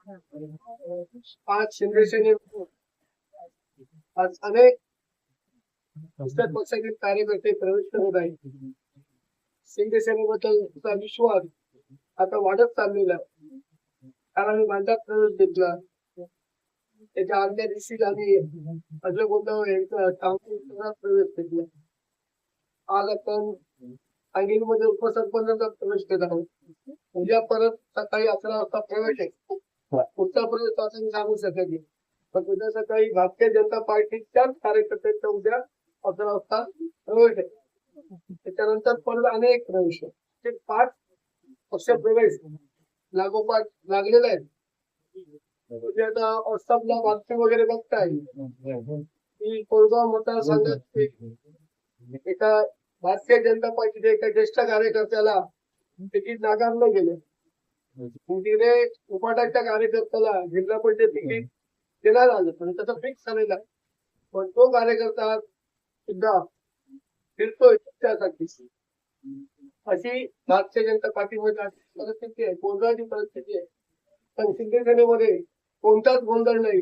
आज शिंदे सेने आज अनेक पुस्तक पक्षाचे कार्यकर्ते प्रवेश करत आहेत. शिंदे सेनेबद्दल विश्वास आता वाढत चाललेला आहे. कारण माझ्यात प्रवेश घेतला त्याच्या आदल्या दिवशी आम्ही अजय गोंधळ यांचा प्रवेश घेतला. आज आपण सांगलीमध्ये उपसरपंचाचा प्रवेश केला आहोत. उद्या परत सकाळी 11 वाजता प्रवेश आहे. पुढचा प्रवेश असं मी सांगू शकत नाही, पण उद्या सकाळी भारतीय जनता पार्टीच्याच कार्यकर्त्यांचा उद्या 11 वाजता प्रवेश आहे. त्याच्यानंतर परत अनेक प्रवेश आहे. ते 5 पक्ष प्रवेश लागोपाठ लागलेला आहे. म्हणजे आता व्हॉट्सअपला बातमी वगैरे बघताय की कोळगाव मतदारसंघात एका भारतीय जनता पार्टीच्या एका ज्येष्ठ कार्यकर्त्याला तिकीट नाकारलं गेलं. तिथे उपाटाच्या कार्यकर्त्याला जिल्हा परिषद तिकीट देण्यात आलं, पण त्याचा फिक्स झालेला आहे. पण तो कार्यकर्ता सुद्धा फिरतोय त्यासाठी. अशी भारतीय जनता पार्टीमध्ये परिस्थिती आहे, गोंधळाची परिस्थिती आहे. पण शिंदे सेनेमध्ये कोणताच गोंधळ नाही.